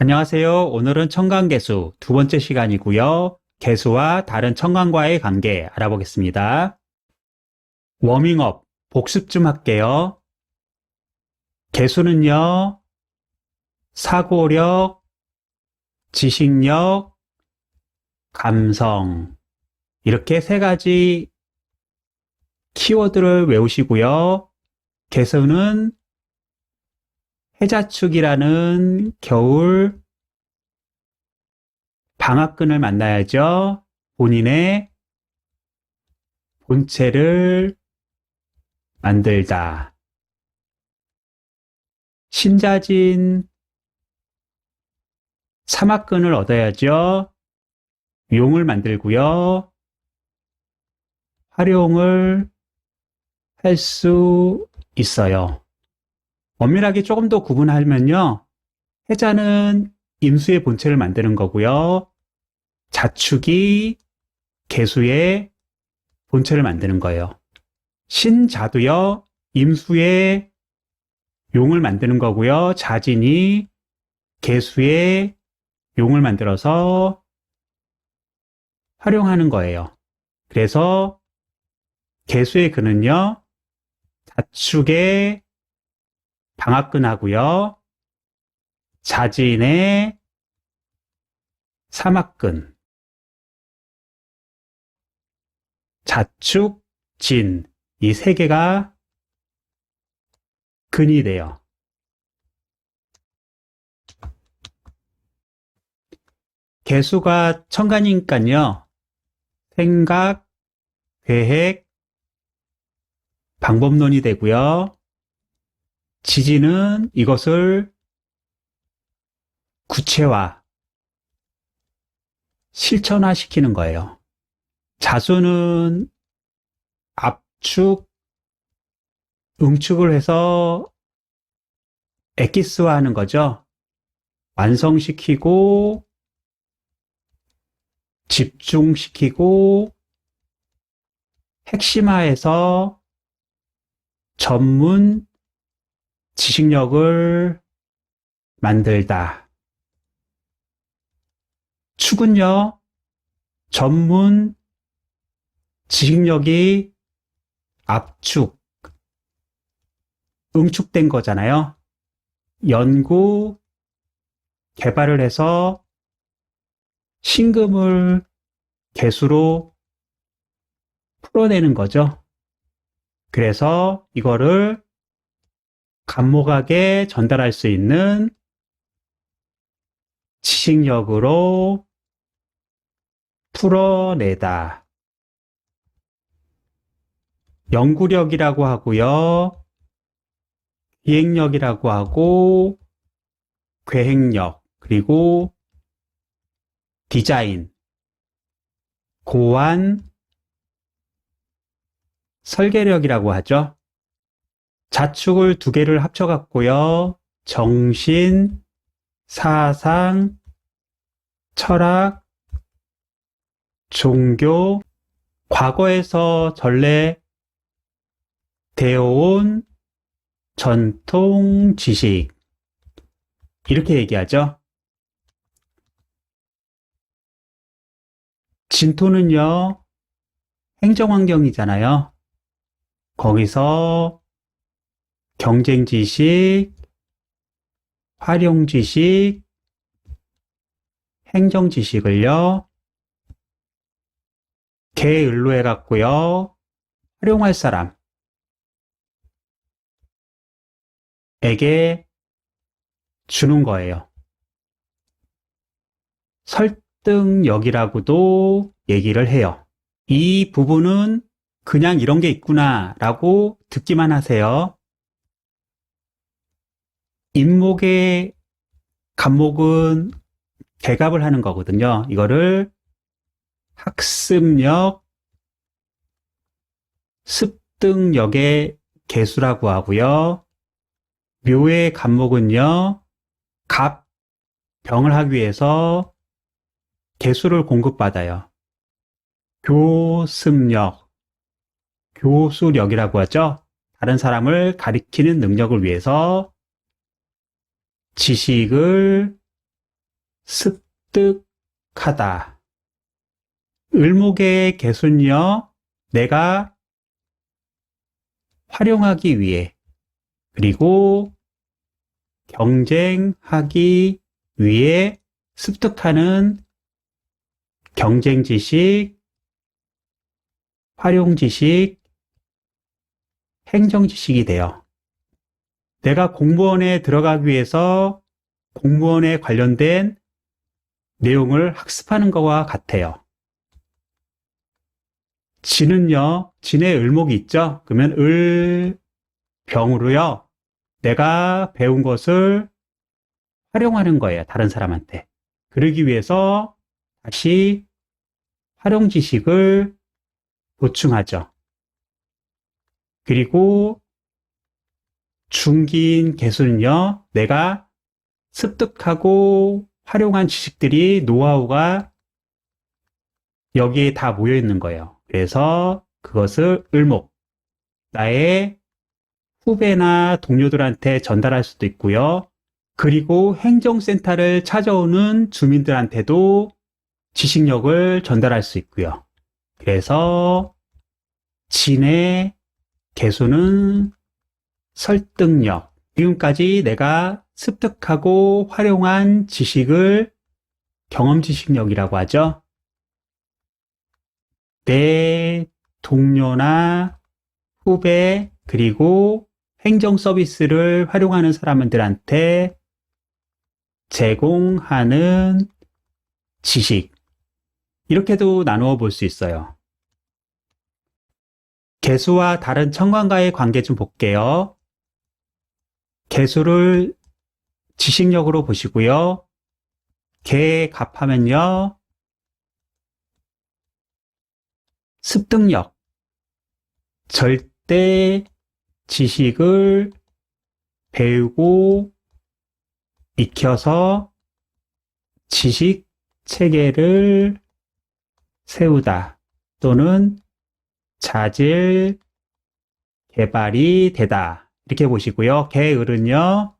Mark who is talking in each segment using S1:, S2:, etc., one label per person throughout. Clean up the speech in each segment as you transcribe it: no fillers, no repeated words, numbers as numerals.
S1: 안녕하세요. 오늘은 청강계수 두 번째 시간이고요. 계수와 다른 청강과의 관계 알아보겠습니다. 워밍업, 복습 좀 할게요. 계수는요, 사고력, 지식력, 감성 이렇게 세 가지 키워드를 외우시고요. 계수는 해자축이라는 겨울 방앗근을 만나야죠. 본인의 본체를 만들다. 신자진 사막근을 얻어야죠. 용을 만들고요. 활용을 할 수 있어요. 엄밀하게 조금 더 구분하면요. 해자는 임수의 본체를 만드는 거고요. 자축이 계수의 본체를 만드는 거예요. 신자도요. 임수의 용을 만드는 거고요. 자진이 계수의 용을 만들어서 활용하는 거예요. 그래서 계수의 근은요. 자축의 방앗근하고요. 자진의 사막근, 자축, 진, 이 세 개가 근이 돼요. 계수가 청간이니까요. 생각, 계획, 방법론이 되고요. 지진은 이것을 구체화, 실천화시키는 거예요. 자수는 압축, 응축을 해서 엑기스화하는 거죠. 완성시키고, 집중시키고, 핵심화해서 전문 지식력을 만들다. 축은요, 전문 지식력이 압축, 응축된 거잖아요. 연구, 개발을 해서 신금을 계수로 풀어내는 거죠. 그래서 이거를 감목하게 전달할 수 있는 지식력으로 풀어내다. 연구력이라고 하고요. 기획력이라고 하고 계획력, 그리고 디자인, 고안, 설계력이라고 하죠. 자축을 두 개를 합쳐갖고요. 정신, 사상, 철학, 종교, 과거에서 전래 되어온 전통 지식 이렇게 얘기하죠. 진토는요. 행정환경이잖아요. 거기서 경쟁 지식, 활용 지식, 행정 지식을요. 게을로 해갖고요. 활용할 사람 에게 주는 거예요. 설득력이라고도 얘기를 해요. 이 부분은 그냥 이런 게 있구나 라고 듣기만 하세요. 인목의 간목은 개갑을 하는 거거든요. 이거를 학습력, 습득력의 개수라고 하고요. 묘의 간목은요. 갑, 병을 하기 위해서 개수를 공급받아요. 교습력, 교수력이라고 하죠. 다른 사람을 가리키는 능력을 위해서 지식을 습득하다. 을목의 개수는요, 내가 활용하기 위해, 그리고 경쟁하기 위해 습득하는 경쟁 지식, 활용 지식, 행정 지식이 돼요. 내가 공무원에 들어가기 위해서 공무원에 관련된 내용을 학습하는 것과 같아요. 진은요, 진의 을목이 있죠? 그러면 을병으로요, 내가 배운 것을 활용하는 거예요, 다른 사람한테. 그러기 위해서 다시 활용 지식을 보충하죠. 그리고 중기인 개수는요, 내가 습득하고 활용한 지식들이, 노하우가 여기에 다 모여 있는 거예요. 그래서 그것을 을목, 나의 후배나 동료들한테 전달할 수도 있고요. 그리고 행정센터를 찾아오는 주민들한테도 지식력을 전달할 수 있고요. 그래서 진의 개수는 설득력, 지금까지 내가 습득하고 활용한 지식을 경험 지식력이라고 하죠. 내 동료나 후배, 그리고 행정 서비스를 활용하는 사람들한테 제공하는 지식, 이렇게도 나누어 볼 수 있어요. 개수와 다른 청관과의 관계 좀 볼게요. 개수를 지식력으로 보시고요. 개 갑하면요, 습득력, 절대 지식을 배우고 익혀서 지식 체계를 세우다, 또는 자질 개발이 되다, 이렇게 보시고요. 개을은요,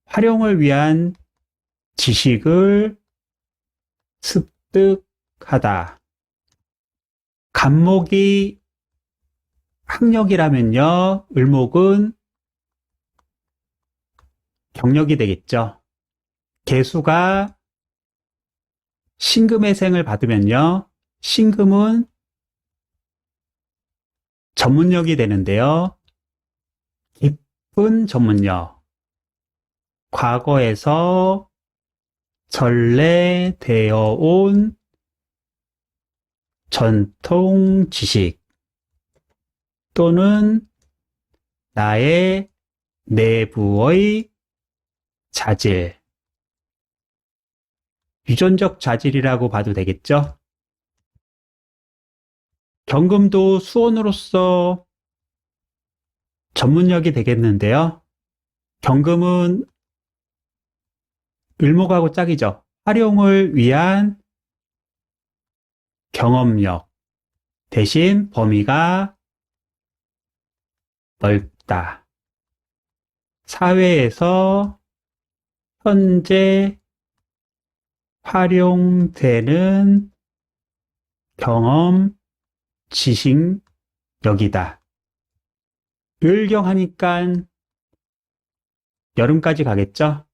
S1: 활용을 위한 지식을 습득하다. 간목이 학력이라면요, 을목은 경력이 되겠죠. 개수가 신금회생을 받으면요, 신금은 전문력이 되는데요. 깊은 전문력, 과거에서 전래되어 온 전통 지식, 또는 나의 내부의 자질, 유전적 자질이라고 봐도 되겠죠. 경금도 수원으로서 전문력이 되겠는데요. 경금은 을목하고 짝이죠. 활용을 위한 경험력, 대신 범위가 넓다. 사회에서 현재 활용되는 경험, 지식력이다. 을경하니까 여름까지 가겠죠?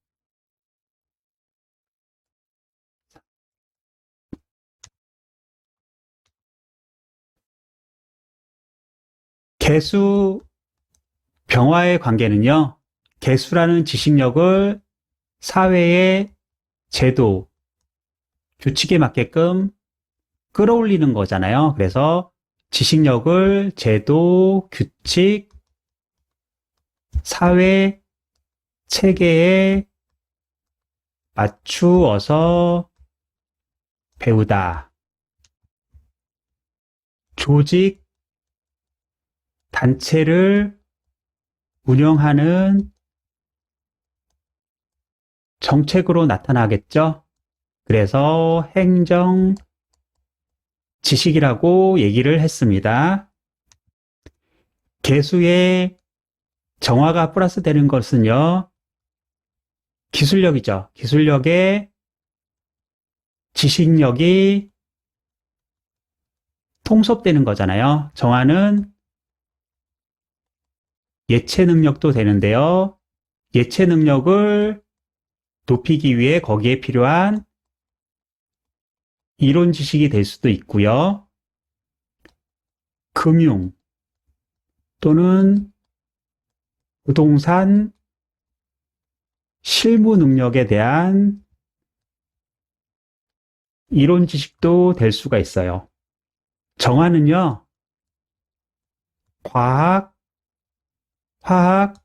S1: 개수, 병화의 관계는요, 개수라는 지식력을 사회의 제도, 규칙에 맞게끔 끌어올리는 거잖아요. 그래서 지식력을 제도, 규칙, 사회 체계에 맞추어서 배우다. 조직, 단체를 운영하는 정책으로 나타나겠죠. 그래서 행정 지식이라고 얘기를 했습니다. 개수에 정화가 플러스 되는 것은요, 기술력이죠. 기술력에 지식력이 통섭되는 거잖아요. 정화는 예체 능력도 되는데요. 예체 능력을 높이기 위해 거기에 필요한 이론 지식이 될 수도 있고요. 금융 또는 부동산 실무 능력에 대한 이론 지식도 될 수가 있어요. 정화는요, 과학, 화학,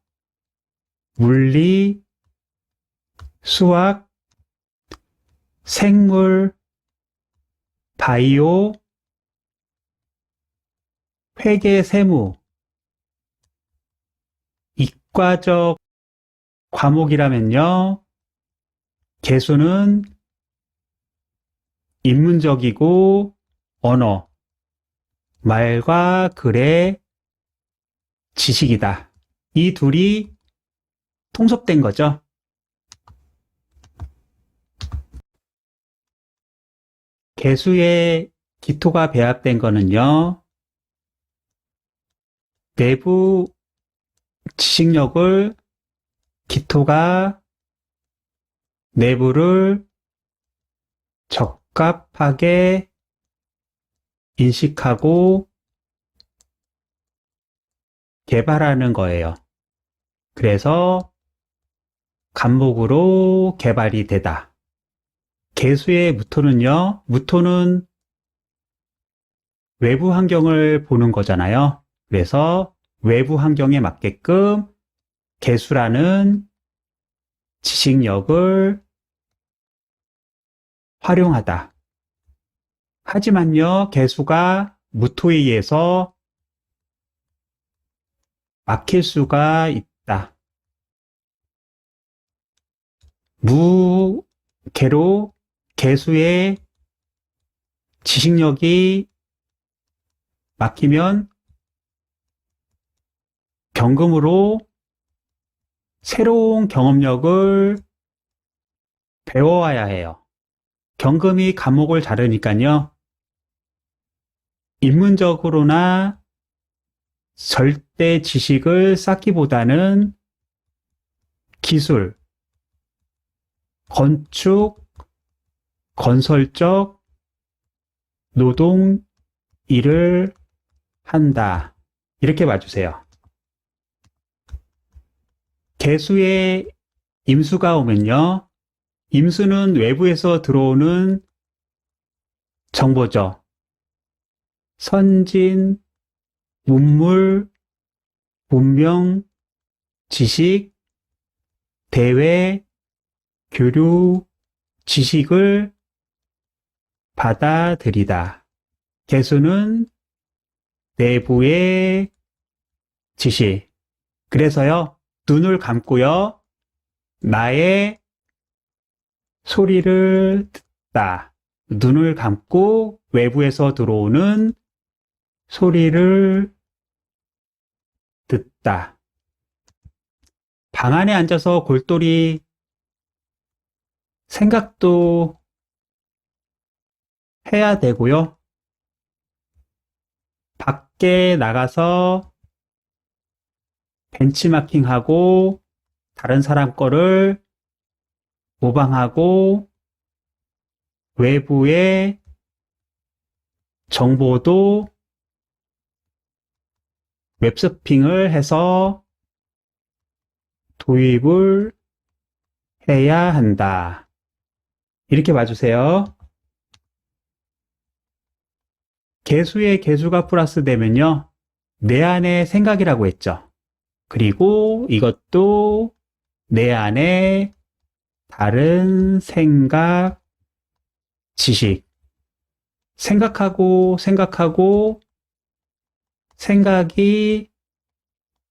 S1: 물리, 수학, 생물, 바이오, 회계, 세무, 이과적 과목이라면요, 계수는 인문적이고 언어, 말과 글의 지식이다. 이 둘이 통섭된 거죠. 개수의 기토가 배합된 거는요, 내부 지식력을 기토가 내부를 적합하게 인식하고 개발하는 거예요. 그래서 간목으로 개발이 되다. 개수의 무토는요, 무토는 외부 환경을 보는 거잖아요. 그래서 외부 환경에 맞게끔 개수라는 지식력을 활용하다. 하지만요, 개수가 무토에 의해서 막힐 수가 있다. 무개로 개수의 지식력이 막히면 경금으로 새로운 경험력을 배워와야 해요. 경금이 간목을 다루니까요. 인문적으로나 절대 지식을 쌓기보다는 기술, 건축, 건설적 노동 일을 한다. 이렇게 봐주세요. 개수에 임수가 오면요. 임수는 외부에서 들어오는 정보죠. 선진, 문물, 문명, 지식, 대외, 교류, 지식을 받아들이다. 개수는 내부의 지식. 그래서요, 눈을 감고요, 나의 소리를 듣다. 눈을 감고 외부에서 들어오는 소리를 듣다. 방 안에 앉아서 골똘히 생각도 해야 되고요. 밖에 나가서 벤치마킹하고 다른 사람 거를 모방하고 외부의 정보도 웹서핑을 해서 도입을 해야 한다. 이렇게 봐주세요. 개수에 개수가 플러스 되면요, 내 안에 생각이라고 했죠. 그리고 이것도 내 안에 다른 생각, 지식. 생각하고 생각이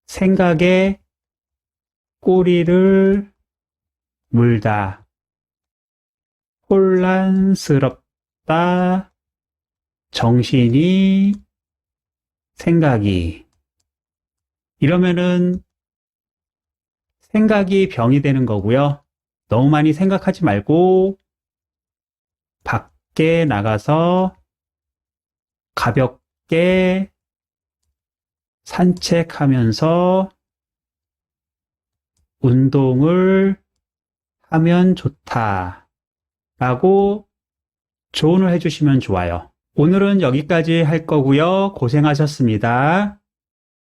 S1: 생각에 꼬리를 물다. 혼란스럽다. 정신이 생각이. 이러면은 생각이 병이 되는 거고요. 너무 많이 생각하지 말고 밖에 나가서 가볍게 산책하면서 운동을 하면 좋다 라고 조언을 해주시면 좋아요. 오늘은 여기까지 할 거고요. 고생하셨습니다.